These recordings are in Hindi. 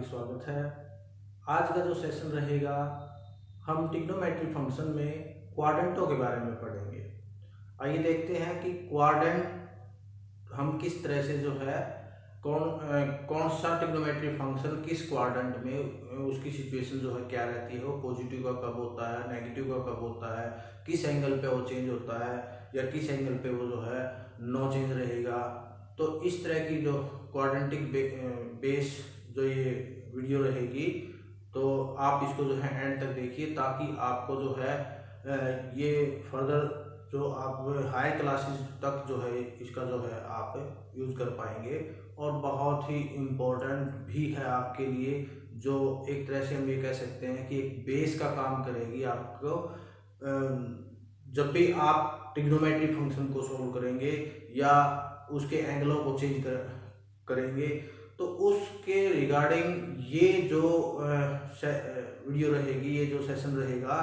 हार्दिक स्वागत है। आज का जो सेशन रहेगा, हम ट्रिग्नोमेट्री फंक्शन में क्वाड्रेंटों के बारे में पढ़ेंगे। आइए देखते हैं कि क्वाड्रेंट हम किस तरह से जो है कौन सा ट्रिग्नोमेट्री फंक्शन किस क्वाड्रेंट में उसकी सिचुएशन जो है क्या रहती है, वो पॉजिटिव का कब होता है, नेगेटिव का कब होता है, किस एंगल पे वो चेंज होता है या किस एंगल पे वो जो है नो चेंज रहेगा। तो इस तरह की जो क्वाड्रेंटिक बेस जो ये वीडियो रहेगी, तो आप इसको जो है एंड तक देखिए ताकि आपको जो है ये फर्दर जो आप हाई क्लासेस तक जो है इसका जो है आप यूज़ कर पाएंगे और बहुत ही इम्पोर्टेंट भी है आपके लिए, जो एक तरह से हम ये कह सकते हैं कि एक बेस का काम करेगी आपको। जब भी आप ट्रिग्नोमेट्री फंक्शन को सोल्व करेंगे या उसके एंगलों को चेंज करेंगे, तो उसके रिगार्डिंग ये जो वीडियो रहेगी, ये जो सेशन रहेगा,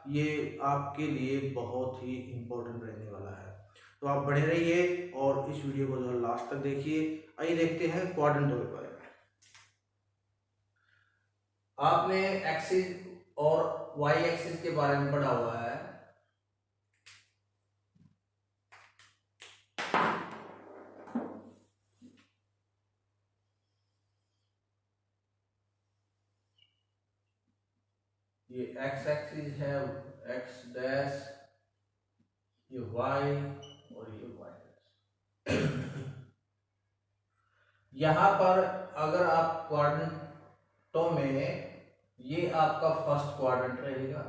ये आपके लिए बहुत ही इम्पोर्टेंट रहने वाला है। तो आप बने रहिए और इस वीडियो को जो है लास्ट तक देखिए। आइए देखते हैं क्वाड्रेंटों के बारे में। आपने एक्सिस और वाई एक्सिस के बारे में पढ़ा हुआ है। ये एक्स एक्सिस है, एक्स डैश, ये वाई और ये वाई। यहां पर अगर आप क्वाड्रेंटों में, ये आपका फर्स्ट क्वाड्रेंट रहेगा,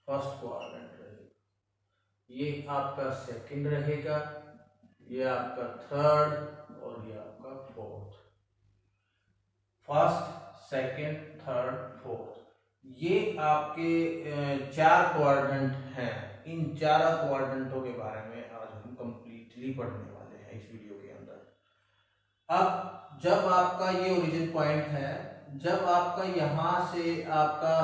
फर्स्ट क्वाड्रेंट रहेगा, ये आपका सेकंड रहेगा, ये आपका थर्ड और ये आपका fourth. First, second, third, fourth, ये आपके चार क्वाड्रेंट हैं। इन चारों क्वाड्रेंटों के बारे में आज हम कंप्लीटली पढ़ने वाले हैं इस वीडियो के अंदर। अब जब आपका ये ओरिजिन पॉइंट है, जब आपका यहां से आपका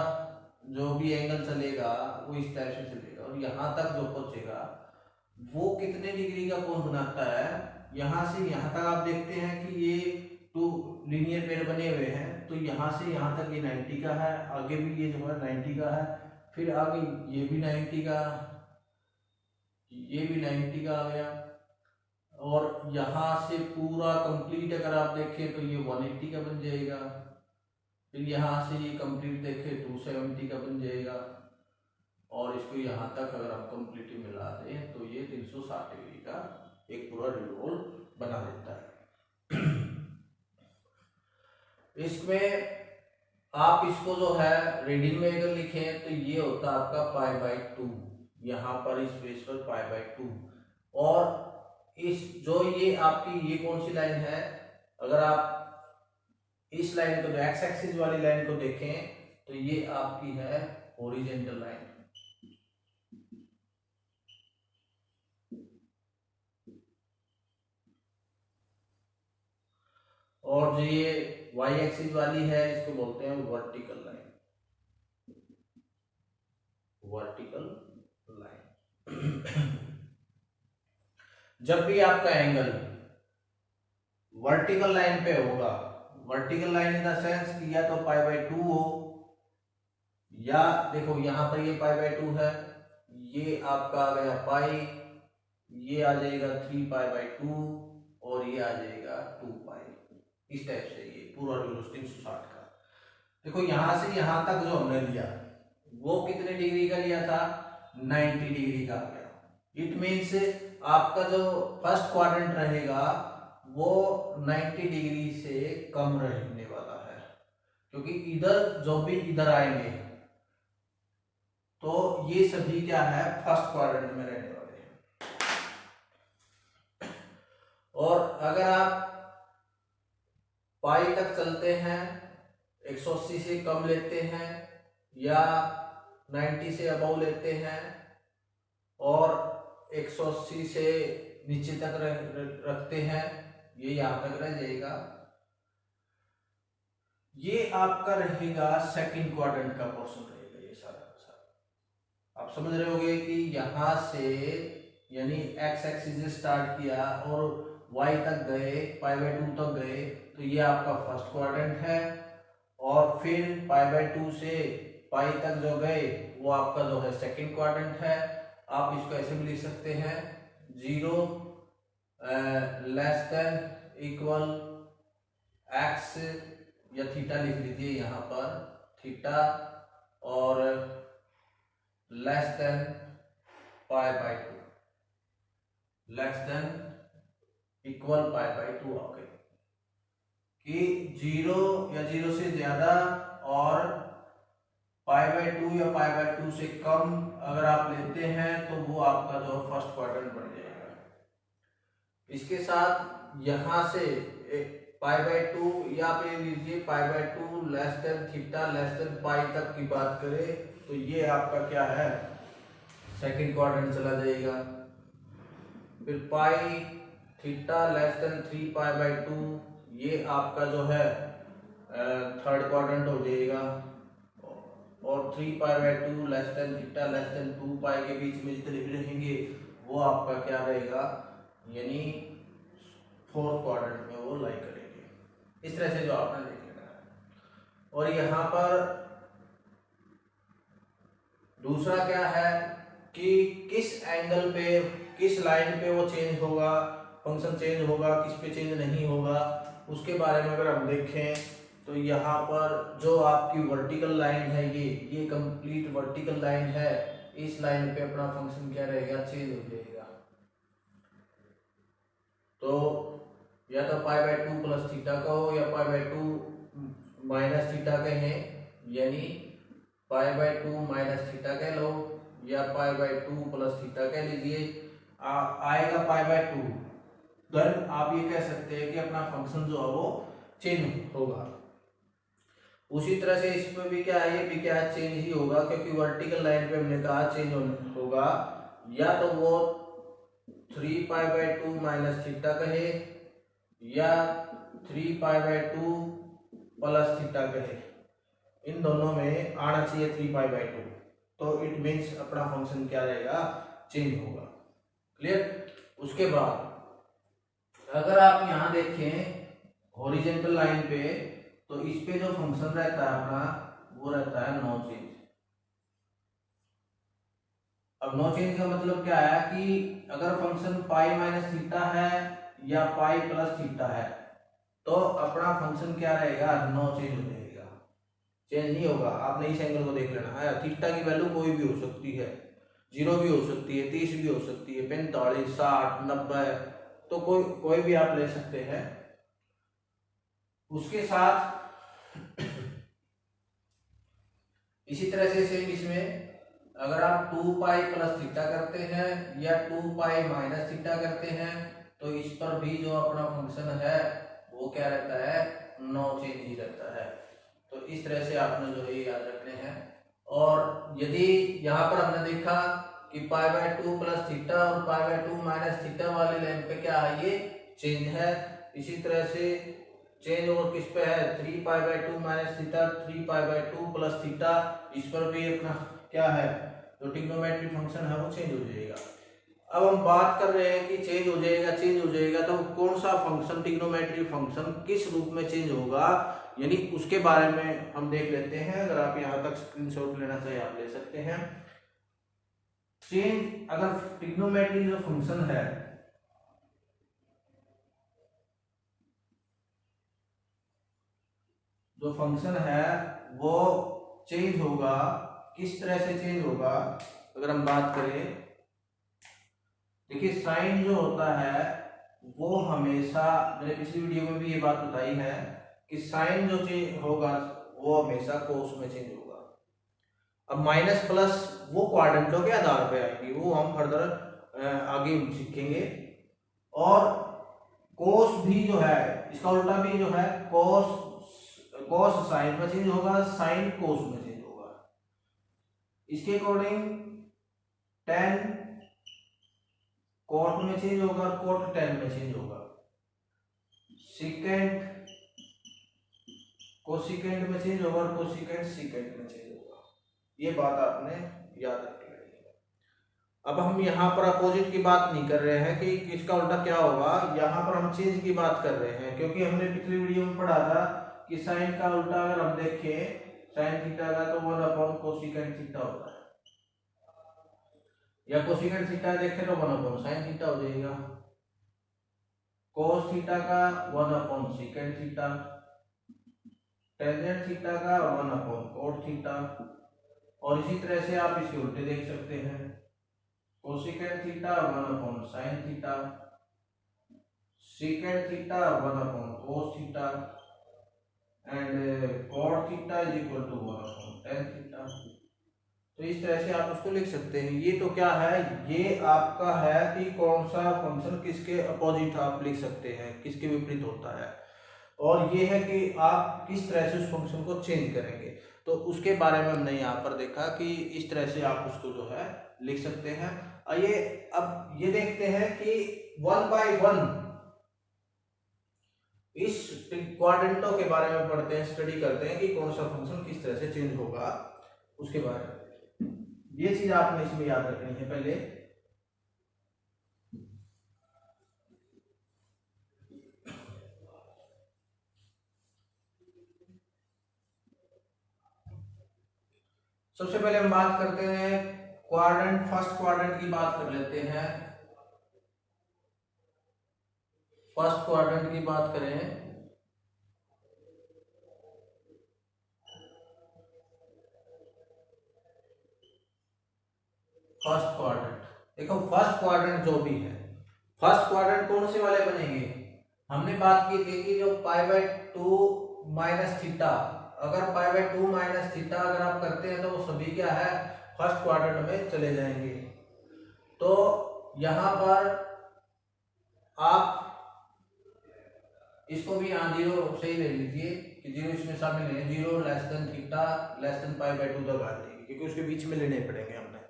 जो भी एंगल चलेगा वो इस टाइप से चलेगा और यहां तक जो पहुंचेगा वो कितने डिग्री का कोण बनाता है। यहां से यहां तक आप देखते हैं कि ये टू लीनियर पेयर बने हुए हैं, तो यहाँ से यहाँ तक ये 90 का है, आगे भी ये जो है 90 का है, फिर आगे ये भी 90 का, ये भी 90 का आ गया, और यहाँ से पूरा कंप्लीट अगर आप देखें तो ये 180 का बन जाएगा, फिर यहाँ से ये कंप्लीट देखें 270 का बन जाएगा, और इसको यहाँ तक अगर हम कंप्लीट मिला दें तो ये 360 डिग्री का एक पूरा रिवोल्व बना देता है। इसमें आप इसको जो है रीडिंग में अगर लिखें तो ये होता है आपका π/2, यहाँ पर इस बेस पर π/2। और इस जो ये आपकी ये कौन सी लाइन है, अगर आप इस लाइन को, एक्स एक्सिस वाली लाइन को देखें तो ये आपकी है हॉरिजॉन्टल लाइन, और जो ये वाई एक्सिस वाली है इसको बोलते हैं वर्टिकल लाइन, वर्टिकल लाइन। जब भी आपका एंगल वर्टिकल लाइन पे होगा, vertical line in the sense कि या तो π/2 हो, या देखो यहां पर ये π/2 है, ये आपका आ गया पाई, ये आ जाएगा 3π/2 और ये आ जाएगा 2π, इस टाइप से ये पूरा 360 का। देखो यहां से यहां तक जो हमने लिया वो कितने डिग्री का लिया था, 90 डिग्री का गया। इट मीन्स आपका जो फर्स्ट क्वाड्रेंट रहेगा वो 90 डिग्री से कम रहने वाला है, क्योंकि इधर जो भी इधर आएंगे तो ये सभी क्या है, फर्स्ट क्वाड्रेंट में रहने वाले हैं। और अगर आप पाई तक चलते हैं, 180 से कम लेते हैं या 90 से अबव लेते हैं और 180 से नीचे तक रखते हैं, ये यहां तक रह जाएगा। ये आपका रहेगा सेकंड क्वाड्रेंट का पोर्शन रहेगा, ये सारा का सारा। आप समझ रहे होगे कि यहां से यानी एक्स एक्सिस से स्टार्ट किया और y तक गए, π/2 तक गए, तो ये आपका फर्स्ट क्वाड्रेंट है। और फिर π/2 से पाई तक जो गए वो आपका जो है सेकंड क्वाड्रेंट है। आप इसको ऐसे भी लिख सकते हैं 0 लेस देन इक्वल x या थीटा लिख लीजिए यहाँ पर, थीटा, और less than π/2, less than equal π/2 आ गए कि 0 या 0 से ज्यादा और π/2 या π/2 से कम अगर आप लेते हैं तो वो आपका जो फर्स्ट क्वाड्रेंट बन जाएगा। इसके साथ यहाँ से π/2 या पे लीजिए π/2 less than theta less than pi तक की बात करें तो ये आपका क्या है, सेकंड क्वाड्रेंट चला जाएगा। फिर पाई थीटा लेस देन 3π/2 ये आपका जो है थर्ड क्वाड्रेंट हो जाएगा। और 3π/2 less than theta less than 2π के बीच में जितने भी रहेंगे वो आपका क्या रहेगा, यानी फोर्थ क्वाड्रेंट में वो लाई करेंगे। इस तरह से जो आपने देख लेना है। और यहाँ पर दूसरा क्या है कि किस एंगल पे, किस लाइन पे वो चेंज होगा, फंक्शन चेंज होगा, किस पे चेंज नहीं होगा, उसके बारे में अगर हम देखें तो यहाँ पर जो आपकी वर्टिकल लाइन है, ये कंप्लीट वर्टिकल लाइन है, इस लाइन पे अपना फंक्शन क्या रहेगा, चेंज हो जाएगा। तो या तो π/2 प्लस थीटा का हो या π/2 माइनस थीटा कहें, यानी π/2 माइनस थीटा कह लो या π/2 प्लस थीटा कह लीजिए, आएगा π/2। देन आप ये कह सकते हैं कि अपना फंक्शन जो है वो चेंज होगा। उसी तरह से इसमें भी क्या है, ये भी क्या चेंज ही होगा, क्योंकि वर्टिकल लाइन पे हमने कहा चेंज होगा। या तो वो 3π/2 माइनस थीटा कहे या 3π/2 प्लस थीटा कहे, इन दोनों में आना चाहिए 3π/2, तो इट मीन्स अपना फंक्शन क्या रहेगा, चेंज होगा। क्लियर। उसके बाद अगर आप यहाँ देखें हॉरिजॉन्टल लाइन पे, तो इस पे जो फंक्शन रहता है अपना वो रहता है नो चेंज। अब नो चेंज का मतलब क्या है कि अगर फंक्शन पाई माइनस थीटा है या पाई प्लस थीटा है तो अपना फंक्शन क्या रहेगा, नो चेंज हो जाएगा, चेंज नहीं होगा। आपने इस एंगल को देख लेना है, थीटा की वैल्यू कोई भी हो सकती है, 0 भी हो सकती है, 30 भी हो सकती है, 45, 60, 90, तो कोई भी आप ले सकते हैं। उसके साथ इसी तरह से सेम इसमें अगर आप 2π प्लस थीटा करते हैं या 2π माइनस थीटा करते हैं तो इस पर भी जो अपना फंक्शन है वो क्या रहता है, नो चेंज ही रहता है। तो इस तरह से आपने जो है याद रखने हैं। और यदि यहाँ पर हमने देखा कि π/2 प्लस थीटा और π/2 माइनस थीटा वाले लाइन पे क्या है, ये चेंज है। इसी तरह से चेंज और किस पे है, 3π/2 माइनस थीटा, 3π/2 प्लस थीटा, इस पर भी अपना क्या है, जो ट्रिग्नोमेट्रिक फंक्शन है वो चेंज हो जाएगा। अब हम बात कर रहे हैं कि चेंज हो जाएगा तो कौन सा फंक्शन, ट्रिग्नोमेट्रिक फंक्शन किस रूप में चेंज होगा, यानी उसके बारे में हम देख लेते हैं। अगर आप यहाँ तक स्क्रीनशॉट लेना चाहिए आप ले सकते हैं। चेंज, अगर ट्रिग्नोमेट्रिक जो फंक्शन है वो चेंज होगा, किस तरह से चेंज होगा अगर हम बात करें, देखिए साइन जो होता है वो हमेशा, मैंने पिछली वीडियो में भी ये बात बताई है कि साइन जो चेंज होगा वो हमेशा कोस में चेंज होगा। अब माइनस प्लस वो क्वाड्रेंटों के आधार पे आएंगे, वो हम फर्दर आगे सीखेंगे। और कोस भी जो है, इसका उल्टा भी जो है, कोस साइन में चेंज होगा, साइन कोस में चेंज होगा। इसके अकॉर्डिंग tan कॉट में चेंज होगा, कॉट tan में चेंज होगा, सिकेंट कोसिकेंट में चेंज होगा और कोसिकेंट सिकेंट में चेंज होगा। ये बात आपने याद रख लेनी है। अब हम यहाँ पर अपोजिट की बात नहीं कर रहे हैं कि किसका उल्टा क्या होगा, यहाँ पर हम चेंज की बात कर रहे हैं, क्योंकि हमने पिछली वीडियो में पढ़ा था कि साइन का उल्टा अगर हम देखें साइन थीटा का तो 1 कोसिकेंट थीटा होता है, या कोसिकेंट थीटा देखें तो 1 साइन थीटा हो जाएगा, कोस थीटा का 1 सेकेंड थीटा, टेंजेंट थीटा का 1 कोट थीटा, और इसी तरह से आप इसके उल्टे देख सकते हैं, cosecant theta 1 sine theta, secant theta 1 cos theta, and cot theta is equal to 1 tan theta. तो इस तरह से आप उसको लिख सकते हैं। ये तो क्या है, ये आपका है कि कौन सा फंक्शन किसके अपोजिट आप लिख सकते हैं, किसके विपरीत होता है, और ये है कि आप किस तरह से उस फंक्शन को चेंज करेंगे। तो उसके बारे में हमने यहाँ पर देखा कि इस तरह से आप उसको जो है लिख सकते हैं। आइए अब ये देखते हैं कि 1 बाय 1 इस क्वाड्रेंटो के बारे में पढ़ते हैं, स्टडी करते हैं कि कौन सा फंक्शन किस तरह से चेंज होगा उसके बारे में। ये चीज आपने इसमें याद रखनी है पहले। सबसे पहले हम बात करते हैं क्वाड्रेंट, फर्स्ट क्वाड्रेंट की बात कर लेते हैं। फर्स्ट क्वाड्रेंट की बात करें फर्स्ट क्वाड्रेंट, देखो फर्स्ट क्वाड्रेंट जो भी है, फर्स्ट क्वाड्रेंट कौन से वाले बनेंगे, हमने बात की थी कि जो π/2 माइनस थीटा, अगर π/2 माइनस थीटा अगर आप करते हैं तो वो सभी क्या है फर्स्ट क्वाड्रेंट में चले जाएंगे। तो यहां पर आप इसको भी यहाँ 0 से ही ले लीजिए कि 0 इसमें शामिल है, 0 less than theta less than π/2 तक आ जाएगी, क्योंकि उसके बीच में लेने पड़ेंगे हमने।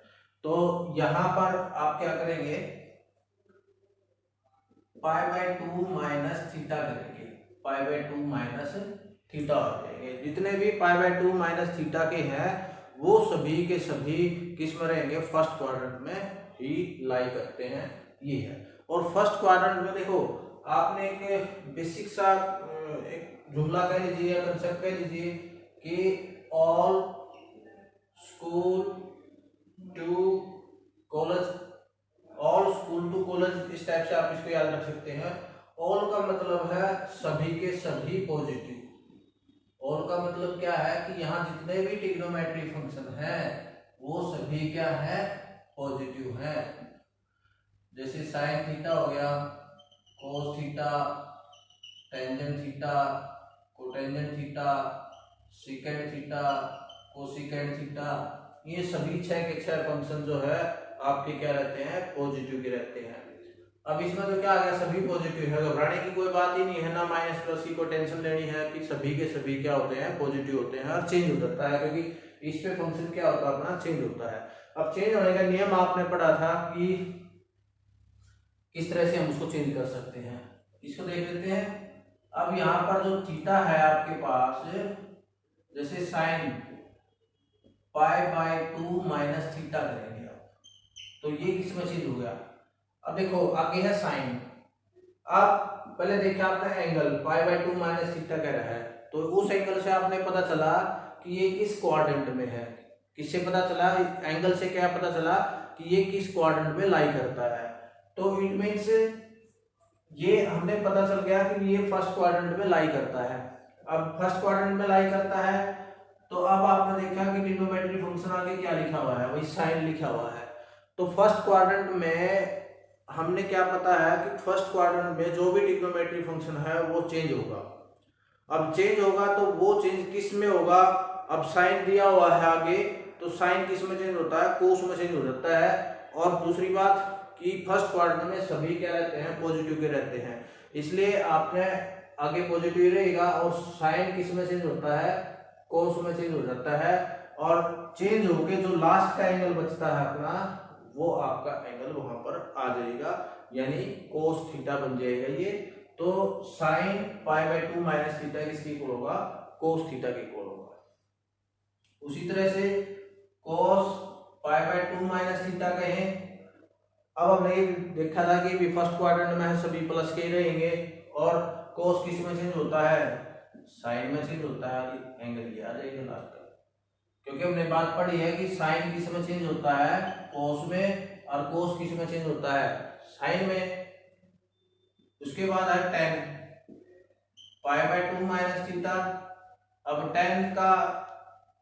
तो यहां पर आप क्या करेंगे, π/2 माइनस थीटा करेंगे, π/2 माइनस थीटा हो जाएंगे। जितने भी π/2 माइनस थीटा के हैं वो सभी के सभी किस में रहेंगे, फर्स्ट क्वाड्रेंट में ही लाई करते हैं, ये है। और फर्स्ट क्वाड्रेंट में देखो आपने एक बेसिक सा एक जुमला कह लीजिए या कंसेप्ट कह लीजिए कि all school to college, all school to college, इस टाइप से आप इसको याद रख सकते हैं। ऑल का मतलब है सभी के सभी पॉजिटिव, ऑल का मतलब क्या है कि यहाँ जितने भी ट्रिग्नोमेट्री फंक्शन है वो सभी क्या है पॉजिटिव है। जैसे साइन थीटा हो गया, cos theta, tangent theta, cotangent theta, secant theta, cosecant theta, ये सभी 6 के 6 फंक्शन जो है आपके क्या रहते हैं पॉजिटिव के रहते हैं। अब इसमें तो क्या आ गया, सभी पॉजिटिव है, घबराने की कोई बात ही नहीं है, ना माइनस प्लस की कोई टेंशन लेनी है कि सभी के सभी क्या होते हैं पॉजिटिव होते हैं, और चेंज हो जाता है क्योंकि इस पे फंक्शन क्या होता है अपना चेंज होता है। अब चेंज होने का नियम आपने पढ़ा था कि किस तरह से हम उसको चेंज कर सकते हैं, इसको देख लेते हैं। अब यहाँ पर जो थीटा है आपके पास, जैसे साइन π/2 माइनस थीटा करेंगे आप, तो ये किस में चेंज हो गया। अब देखो आगे है साइन, अब पहले देखा आपने एंगल π/2 माइनस थीटा कह रहा है, तो उस एंगल से आपने पता चला कि ये किस क्वाड्रेंट में है, किससे पता चला, एंगल से क्या पता चला कि ये किस क्वाड्रेंट में लाई करता है। तो इट मीन्स ये हमने पता चल गया कि ये फर्स्ट क्वाड्रेंट में लाई करता है। अब फर्स्ट क्वाड्रेंट में लाई करता है तो अब आपने देखा कि ट्रिग्नोमेट्री फंक्शन आगे क्या लिखा हुआ है, वही साइन लिखा हुआ है। तो फर्स्ट क्वाड्रेंट में हमने क्या पता है कि फर्स्ट क्वाड्रेंट में जो भी ट्रिग्नोमेट्री फंक्शन है वो चेंज होगा। अब चेंज होगा तो वो चेंज किस में होगा, अब साइन दिया हुआ है आगे, तो साइन किस में चेंज होता है, कोस में चेंज हो जाता है। और दूसरी बात कि फर्स्ट क्वाड्रेंट में सभी क्या रहते हैं पॉजिटिव के रहते हैं, इसलिए आपने आगे पॉजिटिव रहेगा, और साइन किस में चेंज होता है कोस में चेंज हो जाता है, और चेंज होके जो लास्ट का एंगल बचता है अपना वो आपका एंगल वहां पर आ जाएगा, यानी कोस थीटा बन जाएगा ये। तो साइन π/2 माइनस थीटा किसके इक्वल होगा, कोस थीटा के इक्वल होगा। उसी तरह से कोस π/2 माइनस थीटा कहें अब हमने ये देखा था कि भी फर्स्ट क्वाड्रेंट में है सभी प्लस के ही रहेंगे, और कोस किस में चेंज होता है, साइन में चेंज होता है, एंगल ये आ जाएगा लास्ट का, क्योंकि हमने बात पढ़ी है कि साइन किस में चेंज होता है, कोस में, और कोस किस में चेंज होता है, साइन में। उसके बाद है टेन, π/2 माइनस थीटा। अब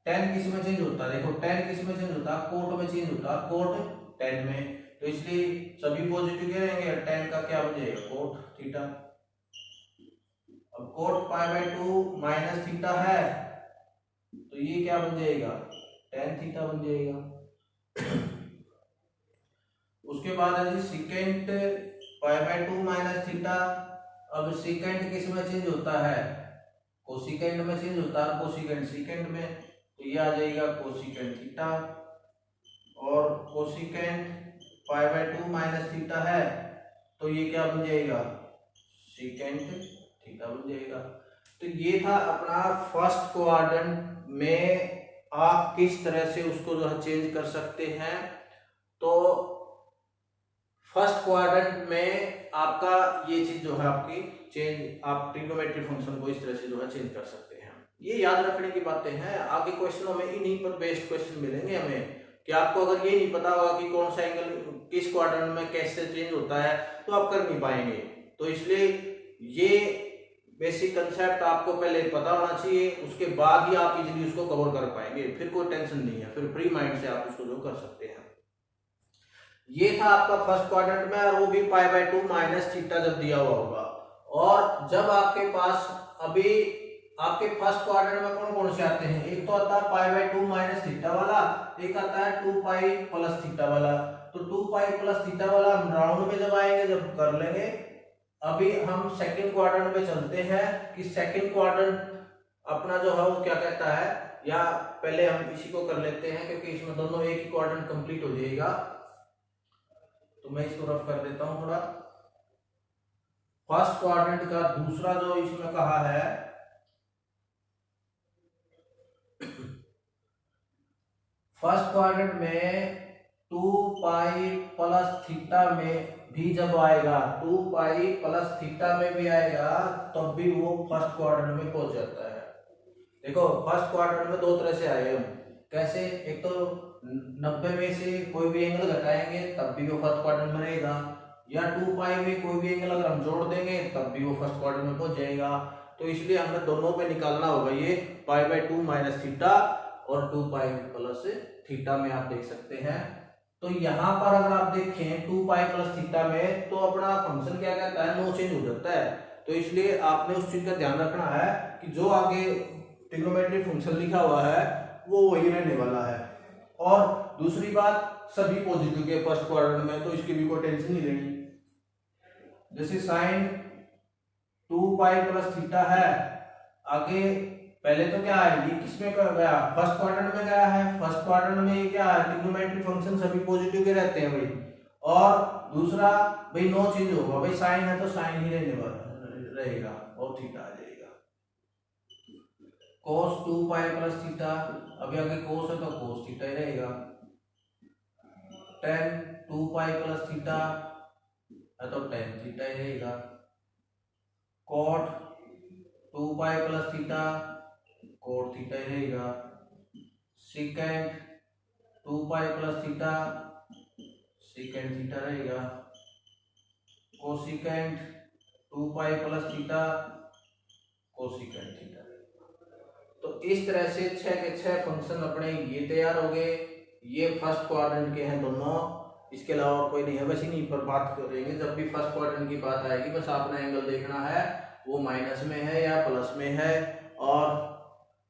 टेन किस में चेंज होता है, देखो टेन किस में चेंज होता है, कोट में चेंज होता है, कोट टेन में, तो इसलिए सभी पॉजिटिव के रहेंगे, टेन का क्या बन जाएगा, कोट थीटा। अब कोट π/2 माइनस थीटा है, तो ये क्या बन जाएगा, टेन थीटा बन जाएगा। उसके बाद है जी सिकेंट π/2 माइनस थीटा। अब सिकेंट किस में चेंज होता है, कोसिकेंट में चेंज होता है, कोसिकेंट सिकेंट में, तो ये आ जाएगा कोसिकेंट थीटा। और कोसिकेंट π/2 माइनस थीटा है, तो ये क्या बन जाएगा, सिकेंट थीटा बन जाएगा। तो ये था अपना फर्स्ट क्वाड्रेंट में आप किस तरह से उसको जो है चेंज कर सकते हैं। तो फर्स्ट क्वाड्रेंट में आपका ये चीज जो है आपकी चेंज, आप ट्रिग्नोमेट्री फंक्शन को इस तरह से जो है चेंज कर सकते हैं। ये याद रखने की बातें हैं, आगे क्वेश्चनों में इन्हीं पर बेस्ड क्वेश्चन मिलेंगे हमें, कि आपको अगर ये नहीं पता होगा कि कौन सा एंगल किस क्वाड्रेंट में कैसे चेंज होता है, तो आप कर नहीं पाएंगे। तो इसलिए ये बेसिक कंसेप्ट आपको पहले पता होना चाहिए, उसके बाद ही आप इजीली उसको कवर कर पाएंगे, फिर कोई टेंशन नहीं है, फिर फ्री माइंड से आप उसको जो कर सकते हैं। ये था आपका फर्स्ट क्वाड्रेंट में, और वो भी π/2 माइनस थीटा जब दिया हुआ होगा। और जब आपके पास अभी आपके फर्स्ट क्वाड्रेंट में कौन कौन से आते हैं, एक तो आता है π/2 माइनस थीटा वाला, एक आता है 2π प्लस थीटा वाला। तो 2π प्लस थीटा वाला हम राउंड में जब आएंगे जब कर लेंगे। अभी हम सेकंड क्वाड्रेंट में चलते हैं कि सेकंड क्वाड्रेंट अपना जो है वो क्या कहता है, या पहले हम इसी को कर लेते हैं क्योंकि इसमें दोनों एक ही क्वाड्रेंट कंप्लीट हो जाएगा। तो मैं इसको रफ कर देता हूं थोड़ा। फर्स्ट क्वाड्रेंट का दूसरा जो इसमें कहा है, फर्स्ट क्वाड्रेंट में 2π प्लस थीटा में भी जब आएगा, 2π प्लस थीटा में भी आएगा, तब भी वो फर्स्ट क्वाड्रेंट में पहुंच जाता है। देखो फर्स्ट क्वाड्रेंट में दो तरह से आए हम, कैसे, एक तो 90 में से कोई भी एंगल घटाएंगे तब भी वो फर्स्ट क्वाड्रेंट में रहेगा, या 2π में कोई भी एंगल अगर हम जोड़ देंगे तब भी वो फर्स्ट क्वाड्रेंट में पहुंच जाएगा। तो इसलिए हमें दोनों पे निकालना होगा, ये π/2 माइनस थीटा और 2π प्लस थीटा में आप देख सकते हैं। तो यहाँ पर अगर आप देखें 2π प्लस थीटा में, तो अपना फंक्शन क्या कहता है, नो चेंज हो जाता है। तो इसलिए आपने उस चीज का ध्यान रखना है कि जो आगे ट्रिग्नोमेट्री फंक्शन लिखा हुआ है वो वही रहने वाला है। और दूसरी बात, सभी पॉजिटिव के फर्स्ट क्वाड्रेंट में, तो इसकी भी कोई टेंशन नहीं लेनी। जैसे साइन 2π प्लस थीटा है, आगे पहले तो क्या है, ये किसमें गया, फर्स्ट क्वाड्रेंट में गया है। फर्स्ट क्वाड्रेंट में ये क्या है, ट्रिग्नोमेट्री फंक्शन सभी पॉजिटिव के रहते हैं भाई। और दूसरा भाई नो चेंज होगा, भाई साइन है तो साइन ही रहने वाला रहेगा और थीटा आ जाएगा। cos 2π प्लस थीटा, अभी आगे cos है तो cos थीटा ही रहेगा। tan 2π प्लस थीटा है तो tan थीटा ही रहेगा। cot 2π प्लस थीटा cot थीटा ही रहेगा। secant 2π प्लस थीटा secant थीटा रहेगा। cosecant 2π प्लस थीटा cosecant थीटा। तो इस तरह से 6 के 6 फंक्शन अपने ये तैयार हो गए। ये फर्स्ट क्वाड्रेंट के हैं दोनों, इसके अलावा कोई नहीं है। बस इन्हीं पर बात करेंगे जब भी फर्स्ट क्वाड्रेंट की बात आएगी। बस आपने एंगल देखना है वो माइनस में है या प्लस में है, और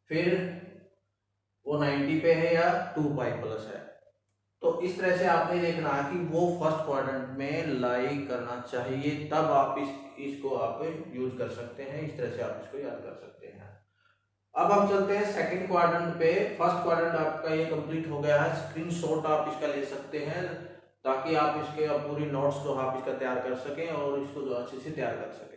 फिर वो 90 पे है या 2π प्लस है। तो इस तरह से आपने देखना है कि वो फर्स्ट क्वाड्रेंट में लाई करना चाहिए, तब आप इसको आप यूज कर सकते हैं। इस तरह से आप इसको याद कर सकते हैं। अब हम चलते हैं सेकंड क्वाड्रेंट पे। फर्स्ट क्वाड्रेंट आपका ये कंप्लीट हो गया है। स्क्रीनशॉट आप इसका ले सकते हैं ताकि आप इसके पूरी नोट्स जो आप इसका तैयार कर सकें और इसको जो अच्छे से तैयार कर सकें।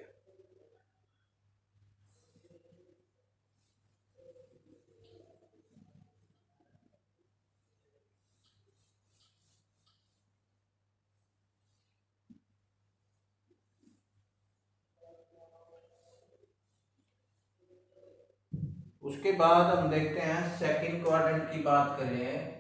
उसके बाद हम देखते हैं सेकंड क्वाड्रेंट की बात करें।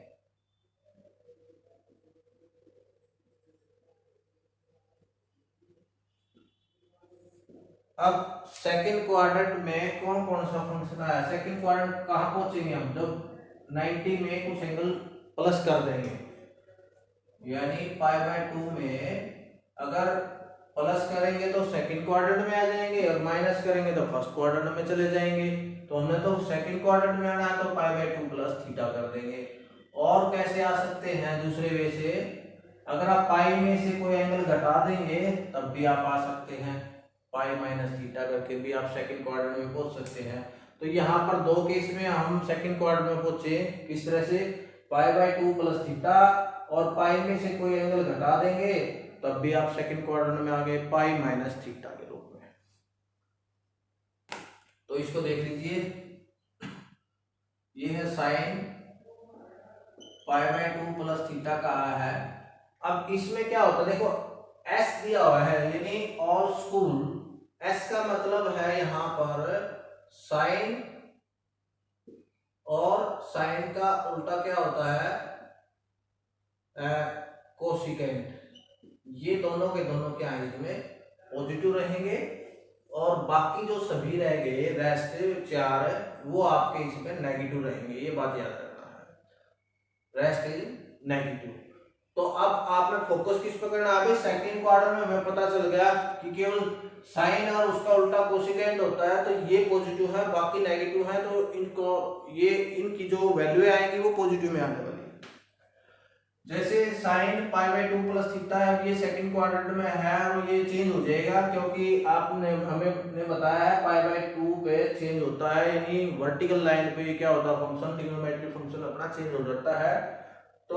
अब सेकंड क्वाड्रेंट में कौन कौन सा फंक्शन आया, सेकंड क्वाड्रेंट कहाँ पहुंचेंगे हम, जब 90 में कुछ एंगल प्लस कर देंगे, यानी π/2 में अगर प्लस करेंगे तो सेकंड क्वाड्रेंट में आ जाएंगे और माइनस करेंगे तो फर्स्ट क्वाड्रेंट में चले जाएंगे। तो हमें तो सेकंड क्वाड्रेंट में आना है तो π/2 प्लस थीटा कर देंगे। और कैसे आ सकते हैं दूसरे वे से, अगर आप पाई में से कोई एंगल घटा देंगे तब भी आप आ सकते हैं, पाई माइनस थीटा करके भी आप सेकंड क्वाड्रेंट में पहुंच सकते हैं। तो यहाँ पर दो केस में हम सेकंड क्वाड्रेंट में पहुंचे, किस तरह से, π/2 प्लस थीटा और पाई में से कोई एंगल घटा देंगे तब भी आप सेकंड क्वाड्रेंट में आ गए पाई माइनस थीटा के रूप में। तो इसको देख लीजिए, ये है साइन π/2 प्लस थीटा का है। अब इसमें क्या होता है, देखो एस दिया हुआ है, यानी ऑल स्कूल, एस का मतलब है यहाँ पर साइन, और साइन का उल्टा क्या होता है, कोसिकेंट। ये दोनों के दोनों क्या है, इसमें पॉजिटिव रहेंगे और बाकी जो सभी रह गए रेस्ट 4 वो आपके इसमें नेगेटिव रहेंगे, ये बात याद रखना है, रेस्ट इज नेगेटिव। तो अब आपने फोकस किस पर करना है, अभी सेकंड क्वार्टर में हमें पता चल गया कि केवल साइन और उसका उल्टा कोसिकेंट होता है, तो ये पॉजिटिव है बाकी नेगेटिव है, तो इनको ये इनकी जो वैल्यू आएंगी वो पॉजिटिव में आने वाली है। जैसे साइन π/2 प्लस थीटा है, अब ये सेकंड क्वाड्रेंट में है और ये चेंज हो जाएगा, क्योंकि आपने हमें बताया है π/2 पे चेंज होता है, यानी वर्टिकल लाइन पे क्या होता है, फंक्शन ट्रिग्नोमेट्रिक फंक्शन अपना चेंज हो जाता है। तो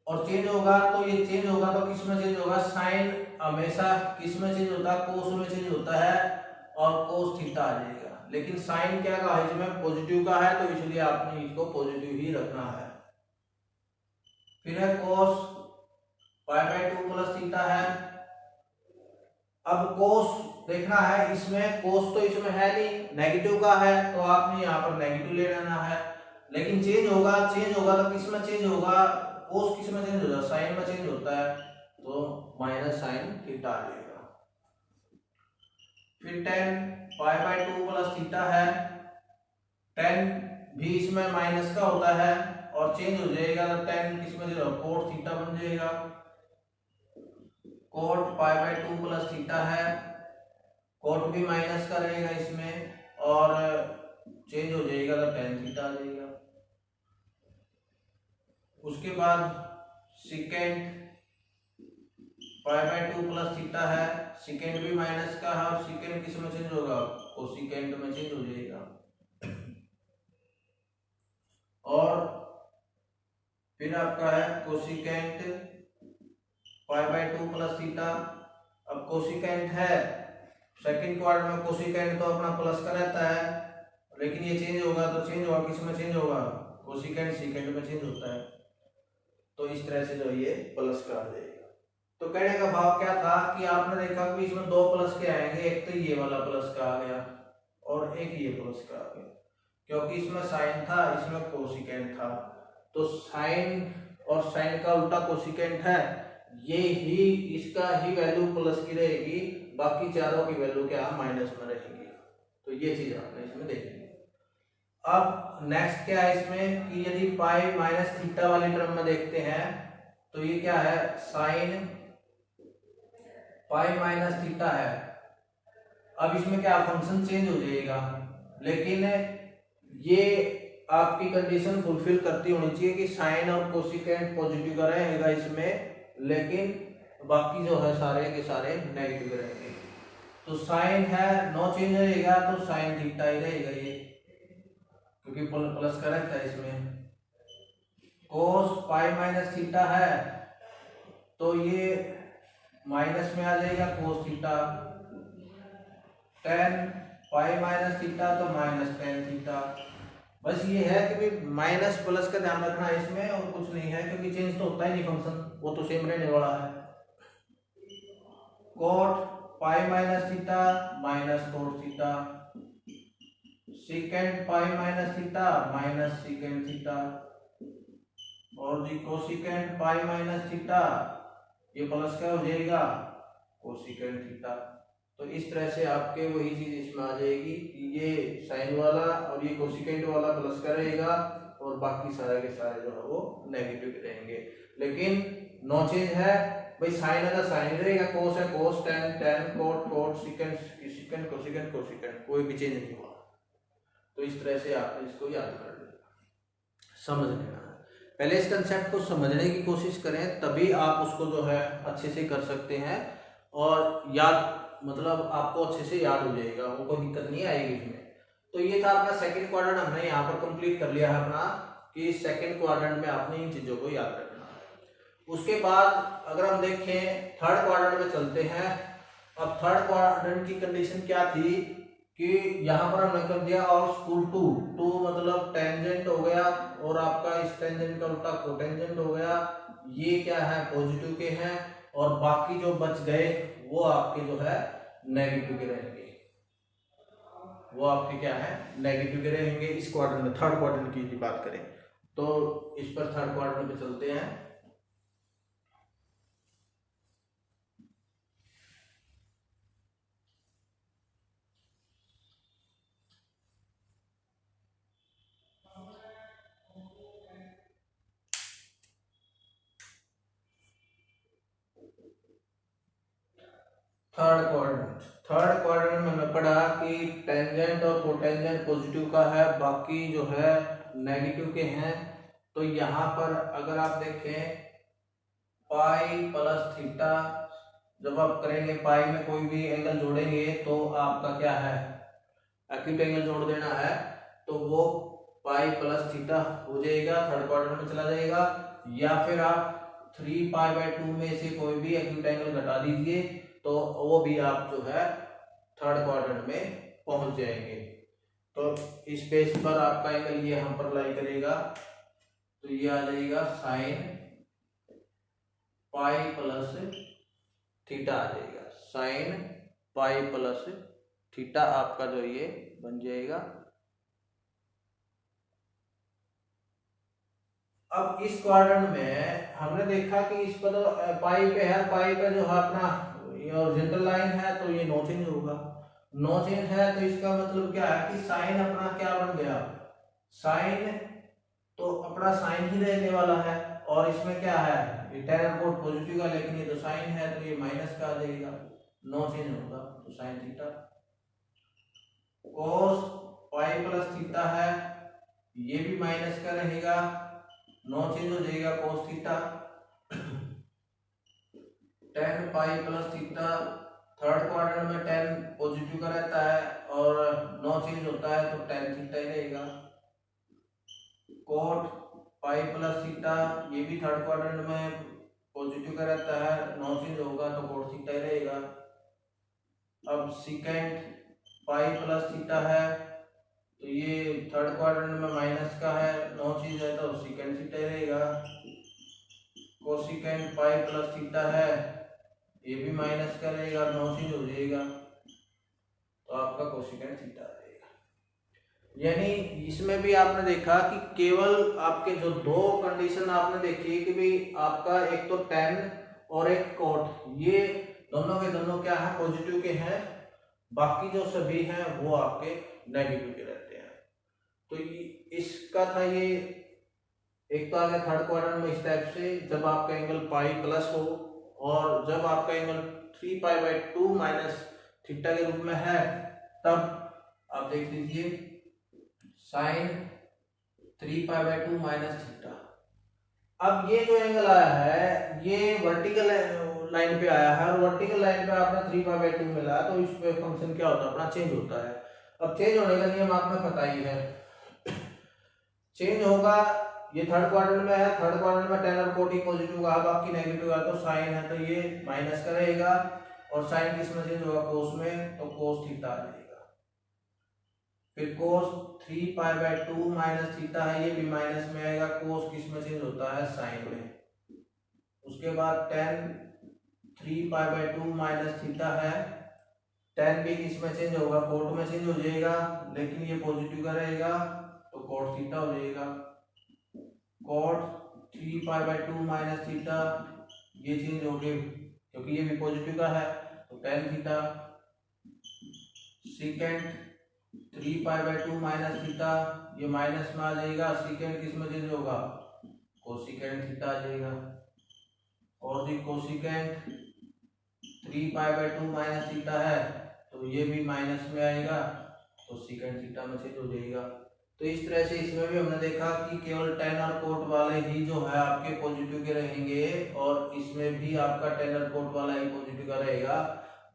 और चेंज होगा तो ये चेंज होगा तो किस में चेंज होगा, साइन हमेशा किस में चेंज होता है, कोस में चेंज होता है और कोस थीटा आ जाएगा। लेकिन साइन क्या का है, इसमें पॉजिटिव का है, तो इसलिए आपने इसको पॉजिटिव ही रखना है। फिर है कोस π/2 प्लस थीटा है। अब कोस देखना है, इसमें कोस तो इसमें है नहीं, नेगेटिव का है, तो आपने यहाँ पर नेगेटिव ले लेना है। लेकिन चेंज होगा तो किस में चेंज होगा, कोस किस में चेंज होता है, साइन में चेंज होता है, तो माइनस साइन थीटा आ जाएगा। फिर tan π/2 प्लस थीटा है, tan भी इसमें माइनस का होता है और चेंज हो जाएगा तो tan किस में जाएगा, कोट थीटा बन जाएगा। कोट π/2 प्लस थीटा है, कोट भी माइनस का रहेगा इसमें और चेंज हो जाएगा तो tan थीटा आ जाएगा। उसके बाद सिकेंट π/2 प्लस थीटा है, सिकेंट भी माइनस का है और सिकेंट किस में चेंज होगा, कोसिकेंट में चेंज हो जाएगा। और फिर आपका है कोसिकेंट π/2 प्लस थीटा। अब कोसिकेंट है, सेकंड क्वाड्रेंट में कोसिकेंट तो अपना प्लस का रहता है, लेकिन ये चेंज होगा तो चेंज होगा किस में चेंज होगा, कोसिकेंट सिकेंट में चेंज होता है, तो इस तरह से जो ये प्लस का आ जाएगा। तो कहने का भाव क्या था कि आपने देखा कि इसमें दो प्लस के आएंगे, एक तो ये वाला प्लस का आ गया और एक ये प्लस का आ गया, क्योंकि इसमें साइन था इसमें कोसिकेंट था, तो साइन और साइन का उल्टा कोसिकेंट है, ये ही इसका ही वैल्यू प्लस की रहेगी, बाकी चारों की वैल्यू क्या माइनस में रहेगी। तो ये चीज आपने इसमें देखी। अब नेक्स्ट क्या है इसमें कि यदि पाई माइनस थीटा वाली टर्म में देखते हैं तो ये क्या है, साइन पाई माइनस थीटा है। अब इसमें क्या फंक्शन चेंज हो जाएगा, लेकिन ये आपकी कंडीशन फुलफिल करती होनी चाहिए कि साइन और कोसिकेंट पॉजिटिव का रहेगा इसमें, लेकिन बाकी जो है सारे के सारे नेगेटिव रहेंगे। तो साइन है नो चेंज रहेगा तो साइन थीटा ही रहेगा ये, क्योंकि प्लस का रहता है इसमें। कोस पाई माइनस थीटा है तो ये माइनस में आ जाएगा cos theta, ten pi minus theta तो माइनस टेन थीटा। बस ये है कि भाई माइनस प्लस का ध्यान रखना है इसमें, और कुछ नहीं है, क्योंकि चेंज तो होता ही नहीं फंक्शन, वो तो सेम रहने वाला है। Coat pi minus theta minus cot theta, secant pi minus theta minus secant theta, और जी कोसिकेंट पाई माइनस थीटा, ये प्लस क्या हो जाएगा, कोसिकेंट थीटा। तो इस तरह से आपके वही चीज इसमें आ जाएगी, ये साइन वाला और ये कोसिकेंट वाला प्लस का रहेगा और बाकी सारे के सारे जो है वो नेगेटिव के रहेंगे। लेकिन नो चेंज है भाई, साइन अगर साइन रहेगा, कोस है cos, tan tan, cot cot, secant secant, cosecant cosecant, कोई भी चेंज नहीं हुआ। तो इस तरह से आपने इसको याद कर लेना, समझ लेना है। पहले इस कंसेप्ट को समझने की कोशिश करें, तभी आप उसको जो है अच्छे से कर सकते हैं और याद मतलब आपको अच्छे से याद हो जाएगा, वो कोई दिक्कत नहीं आएगी इसमें। तो ये था अपना सेकंड क्वाड्रेंट, हमने यहाँ पर कंप्लीट कर लिया है अपना कि सेकंड क्वाड्रेंट में आपने इन चीजों को याद रखना है। उसके बाद अगर हम देखें थर्ड क्वाड्रेंट में चलते हैं। अब थर्ड क्वाड्रेंट की कंडीशन क्या थी कि यहाँ पर हमने कर दिया और स्कूल टू, टू मतलब टेंजेंट हो गया और आपका इस टेंजेंट का उल्टा कोटेंजेंट हो गया, ये क्या है पॉजिटिव के हैं और बाकी जो बच गए वो आपके जो है नेगेटिव के रहेंगे, वो आपके क्या है नेगेटिव के रहेंगे। इस क्वाड्रेंट में थर्ड क्वाड्रेंट की बात करें तो इस पर थर्ड क्वाड्रेंट पे चलते हैं। थर्ड क्वाड्रेंट में हमें पढ़ा कि टेंजेंट और कोटेंजेंट पॉजिटिव का है, बाकी जो है नेगेटिव के हैं। तो यहाँ पर अगर आप देखें पाई प्लस थीटा, जब आप करेंगे पाई में कोई भी एंगल जोड़ेंगे तो आपका क्या है एक्यूट एंगल जोड़ देना है, तो वो पाई प्लस थीटा हो जाएगा, थर्ड क्वाड्रेंट में चला जाएगा। या फिर आप 3 पाई/2 में से कोई भी एक्यूट एंगल घटा दीजिए तो वो भी आप जो है थर्ड क्वाड्रेंट में पहुंच जाएंगे। तो इस पेज पर आपका एंगल ये हम पर लाई करेगा, तो ये आ जाएगा साइन पाई प्लस थीटा आ जाएगा, साइन पाई प्लस थीटा आपका जो ये बन जाएगा। अब इस क्वाड्रेंट में हमने देखा कि इस पर तो पाई पे है, पाई पे जो है अपना हॉरिजॉन्टल लाइन है तो ये नो चेंज होगा, नो चेंज है तो इसका मतलब क्या है कि साइन अपना क्या बन गया, साइन तो अपना साइन ही रहने वाला है और इसमें क्या है ये tan और कोट पॉजिटिव का, लेकिन ये तो साइन है तो ये माइनस का आ जाएगा, नो चेंज होगा तो साइन थीटा। कोस पाई प्लस थीटा है, ये भी माइनस का रहेगा, नो चेंज हो जाएगा cos theta. tan pi plus theta, third quadrant में tan पॉजिटिव का रहता है और नो चेंज होता है तो tan थीटा ही रहेगा। कोट पाई प्लस थीटा, ये भी थर्ड क्वाड्रेंट में पॉजिटिव का रहता है, नो चेंज होगा तो कोट थीटा ही रहेगा। अब सीकेंट पाई प्लस थीटा है तो ये थर्ड क्वाड्रेंट में माइनस का है, नो चेंज है तो सीकेंट थीटा ही रहेगा। कोसिकेंट पाई प्लस थीटा है, ये भी माइनस का रहेगा, नो चेंज हो जाएगा तो आपका कोसिकेंट थीटा आ जाएगा। यानी इसमें भी आपने देखा कि केवल आपके जो दो कंडीशन आपने देखी कि भाई आपका एक तो tan और एक कोट, ये दोनों के दोनों क्या है पॉजिटिव के हैं, बाकी जो सभी हैं वो आपके नेगेटिव के रहते हैं। तो इसका था ये एक तो आ गया थर्ड क्वाड्रेंट में इस टाइप से, जब आपका एंगल पाई प्लस हो और जब आपका एंगल 3 पाई/2 माइनस थीटा के रूप में है, तब आप देख लीजिए साइन 3 पाई/2 माइनस थीटा। अब ये जो एंगल आया है ये वर्टिकल लाइन पे आया है और वर्टिकल लाइन पे आपने 3 पाई/2 मिला तो इस पे फंक्शन क्या होता है अपना चेंज होता है। अब चेंज होने का नियम आपने पता ही है, चेंज होगा, ये थर्ड क्वाड्रेंट में है, थर्ड क्वाड्रेंट में tan और कोट ही पॉजिटिव का, बाकी नेगेटिव है तो साइन है तो ये माइनस का रहेगा और साइन किस में चेंज होगा कोस में, तो कोस थीटा आ जाएगा। फिर कोस 3 पाई/2 माइनस थीटा है, ये भी माइनस में आएगा, कोस किस में चेंज होता है साइन में। उसके बाद tan 3 पाई/2 माइनस थीटा है, टेन भी किस में चेंज होगा, कोट में चेंज हो जाएगा, लेकिन ये पॉजिटिव का रहेगा तो कोट थीटा हो जाएगा। कोट 3π/2 माइनस थीटा ये चेंज हो गए क्योंकि ये भी पॉजिटिव का है तो tan theta. Secant 3π/2 minus theta ये माइनस में आ जाएगा, सीकेंट किस में चेंज होगा, कोसिकेंट थीटा आ जाएगा। और जी कोसिकेंट 3π/2 माइनस थीटा है तो ये भी माइनस में आएगा तो सीकेंट थीटा में चेंज हो जाएगा। तो इस तरह से इसमें भी हमने देखा कि केवल टेन और कोट वाले ही जो है आपके पॉजिटिव के रहेंगे और इसमें भी आपका टेन और कोट वाला ही पॉजिटिव का रहेगा,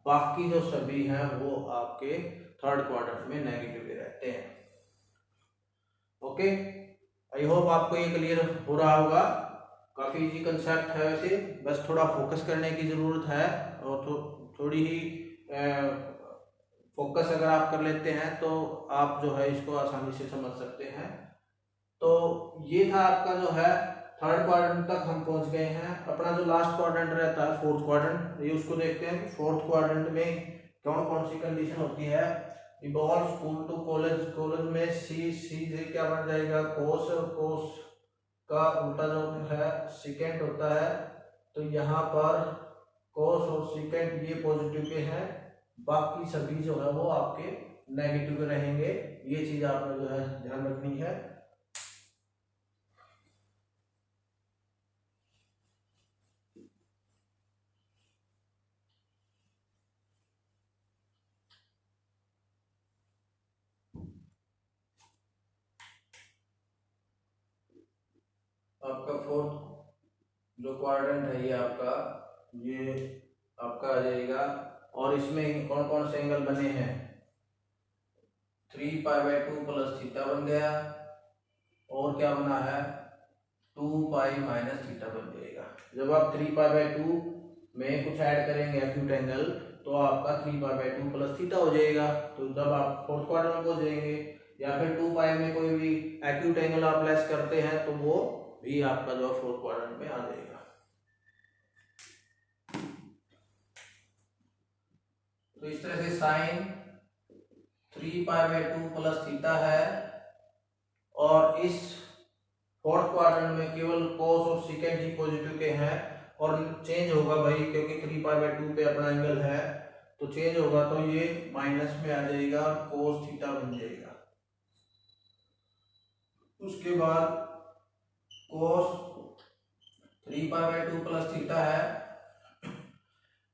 बाकी जो सभी हैं वो आपके थर्ड क्वाड्रेंट में नेगेटिव के रहते हैं। ओके, आई होप आपको ये क्लियर हो रहा होगा। काफी इजी कंसेप्ट है वैसे, बस थोड़ा फोकस करने की जरूरत है और थोड़ी ही फोकस अगर आप कर लेते हैं तो आप जो है इसको आसानी से समझ सकते हैं। तो ये था आपका जो है थर्ड क्वाड्रेंट तक हम पहुंच गए हैं। अपना जो लास्ट क्वाड्रेंट रहता है फोर्थ क्वाड्रेंट, ये उसको देखते हैं कि फोर्थ क्वाड्रेंट में कौन कौन सी कंडीशन होती है। Evolve school to college, college में सी से क्या बन जाएगा कोस, और कोस का उल्टा जो है सीकेंट होता है, तो यहाँ पर कोस और सीकेंट ये पॉजिटिव के हैं, बाकी सभी जो है वो आपके नेगेटिव के रहेंगे। ये चीज आपने जो है ध्यान रखनी है। आपका फोर्थ जो क्वाड्रेंट है ये आपका आ जाएगा और इसमें कौन कौन से एंगल बने हैं, 3π/2 प्लस थीटा बन गया और क्या बना है 2π माइनस थीटा बन जाएगा। जब आप 3π/2 में कुछ ऐड करेंगे एक्यूट एंगल तो आपका 3π/2 प्लस थीटा हो जाएगा। तो जब आप फोर्थ क्वाड्रेंट में पहुंच जाएंगे या फिर 2π में कोई भी एक्यूट एंगल आप लेस करते हैं तो वो भी आपका जो फोर्थ क्वाड्रेंट में आ जाएगा। तो इस तरह से साइन 3π/2 प्लस थीटा है और इस फोर्थ क्वाड्रेंट में केवल कोस और सीकेंट ही पॉजिटिव के हैं और चेंज होगा भाई क्योंकि 3π/2 पे अपना एंगल है तो चेंज होगा तो ये माइनस में आ जाएगा और कोस थीटा बन जाएगा। उसके बाद कोस 3π/2 प्लस थीटा है,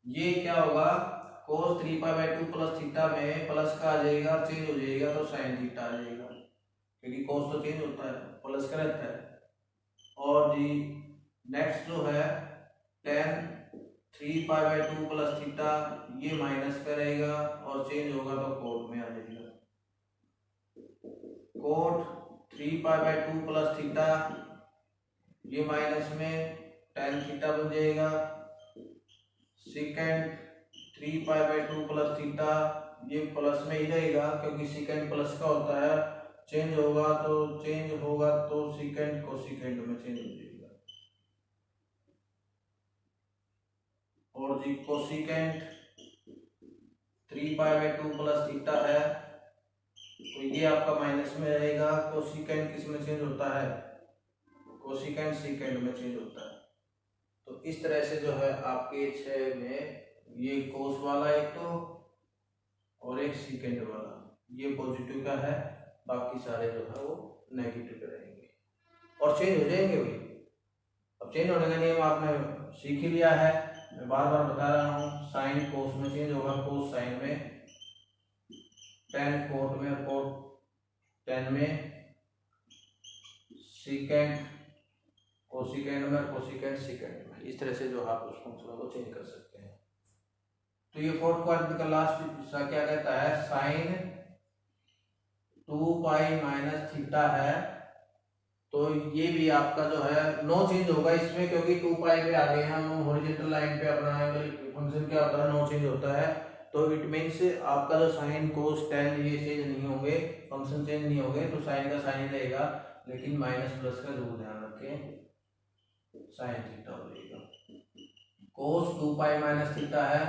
ये क्या होगा कोस 3π/2 प्लस थीटा में प्लस का आ जाएगा और चेंज हो जाएगा तो साइन थीटा आ जाएगा क्योंकि कोस तो चेंज होता है प्लस का रहता है। और जी नेक्स्ट जो है tan 3π/2 प्लस थीटा ये माइनस का रहेगा और चेंज होगा तो कोट में आ जाएगा। कोट 3π/2 प्लस थीटा ये माइनस में tan थीटा बन जाएगा। सीकेंट 3π/2 प्लस थीटा ये प्लस में ही रहेगा क्योंकि सीकेंट प्लस का होता है, चेंज होगा तो सीकेंट कोसिकेंट में चेंज हो जाएगा। और जी कोसिकेंट 3π/2 प्लस थीटा है तो ये आपका माइनस में रहेगा। कोसिकेंट किस में चेंज होता है, कोसिकेंट सीकेंट में चेंज होता है। तो इस तरह से जो है आपके 6 में ये कोस वाला एक तो और एक सीकेंट वाला ये पॉजिटिव का है, बाकी सारे जो है वो नेगेटिव के रहेंगे और चेंज हो जाएंगे भाई। अब चेंज होने का नियम आपने सीख ही लिया है, मैं बार बार बता रहा हूँ। साइन कोस में चेंज होगा, कोस साइन में, टेन कोट में, कोट टेन में, सीकेंट कोसिकेंट में, कोसिकेंट सीकेंट में। इस तरह से जो आप उस फंक्शन को चेंज कर सकते हैं। तो ये फोर्थ क्वाड्रेंट का लास्ट हिस्सा क्या कहता है, साइन 2π माइनस थीटा है तो ये भी आपका जो है नो चेंज होगा इसमें क्योंकि 2π पे आ गए हम हॉरिजॉन्टल लाइन पे, अपना एंगल फंक्शन क्या होता है नो चेंज होता है। तो इट मीन्स आपका जो साइन कोस टेन ये चेंज नहीं होंगे, फंक्शन चेंज नहीं होंगे तो साइन का साइन रहेगा, लेकिन माइनस प्लस का जरूर ध्यान रखें, साइन थीटा हो जाएगा। कोस 2π माइनस थीटा है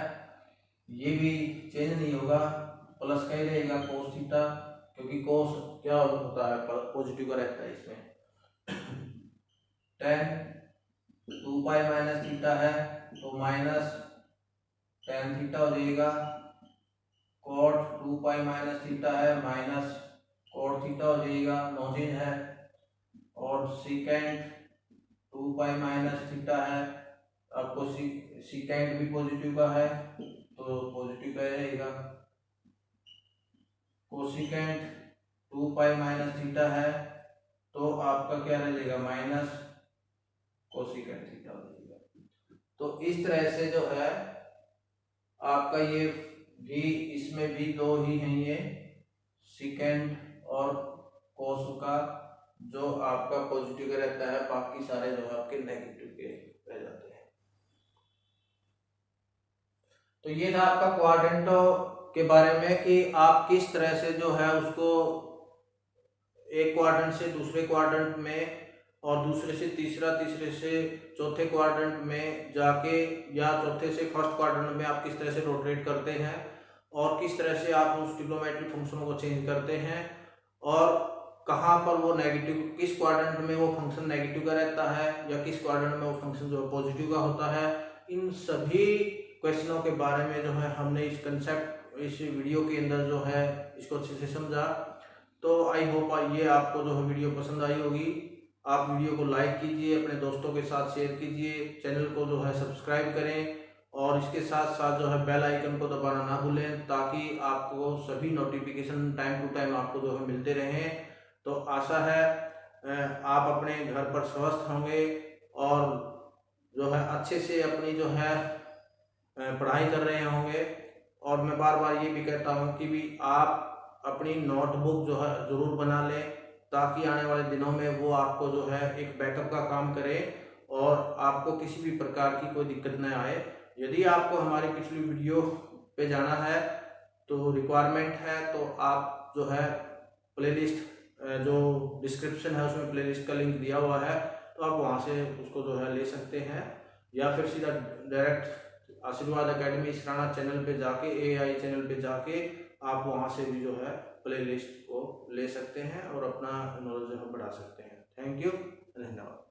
ये भी चेंज नहीं होगा, प्लस का ही रहेगा कोस थीटा, क्योंकि कोस क्या होता है, पॉजिटिव का रहता है इसमें। टेन 2 पाई माइनस थीटा है तो माइनस टेन थीटा हो जाएगा। कॉट 2 पाई माइनस थीटा है माइनस कॉट थीटा हो जाएगा, नो चेंज है। और सीकेंड 2 पाई माइनस थीटा है, आपको सीकेंड भी पॉजिटिव का है तो पॉजिटिव का रहेगा। कोसिकेंट 2 पाई माइनस थीटा है तो आपका क्या रहेगा, माइनस कोसिकेंट थीटा हो जाएगा। तो इस तरह से जो है आपका ये भी, इसमें भी दो ही हैं ये सीकेंट और कोस का, जो आपका पॉजिटिव का रहता है, बाकी सारे जो है आपके नेगेटिव के रह जाते हैं। तो ये था आपका क्वाड्रेंटो के बारे में कि आप किस तरह से जो है उसको एक क्वाड्रेंट से दूसरे क्वाड्रेंट में और दूसरे से तीसरा, तीसरे से चौथे क्वाड्रेंट में जाके, या चौथे से फर्स्ट क्वाड्रेंट में आप किस तरह से रोटेट करते हैं और किस तरह से आप उस ट्रिग्नोमेट्रिक फंक्शनों को चेंज करते हैं, और कहाँ पर वो नेगेटिव, किस क्वाड्रेंट में वो फंक्शन नेगेटिव का रहता है या किस क्वाड्रेंट में वो फंक्शन जो पॉजिटिव का होता है। इन सभी क्वेश्चनों के बारे में जो है हमने इस कंसेप्ट, इस वीडियो के अंदर जो है इसको अच्छे से समझा। तो आई होप ये आपको जो है वीडियो पसंद आई होगी। आप वीडियो को लाइक कीजिए, अपने दोस्तों के साथ शेयर कीजिए, चैनल को जो है सब्सक्राइब करें और इसके साथ साथ जो है बेल आइकन को दबाना ना भूलें, ताकि आपको सभी नोटिफिकेशन टाइम टू टाइम आपको जो है मिलते रहें। तो आशा है आप अपने घर पर स्वस्थ होंगे और जो है अच्छे से अपनी जो है पढ़ाई कर रहे होंगे। और मैं बार बार ये भी कहता हूँ कि भी आप अपनी नोटबुक जो है ज़रूर बना लें, ताकि आने वाले दिनों में वो आपको जो है एक बैकअप का काम करे और आपको किसी भी प्रकार की कोई दिक्कत न आए। यदि आपको हमारी पिछली वीडियो पे जाना है तो रिक्वायरमेंट है, तो आप जो है प्लेलिस्ट, जो डिस्क्रिप्शन है उसमें प्लेलिस्ट का लिंक दिया हुआ है, तो आप वहाँ से उसको जो है ले सकते हैं, या फिर सीधा डायरेक्ट आशीर्वाद एकेडमी इसराना चैनल पे जाके, AI चैनल पे जाके आप वहाँ से भी जो है प्लेलिस्ट को ले सकते हैं और अपना नॉलेज जो है बढ़ा सकते हैं। थैंक यू, धन्यवाद।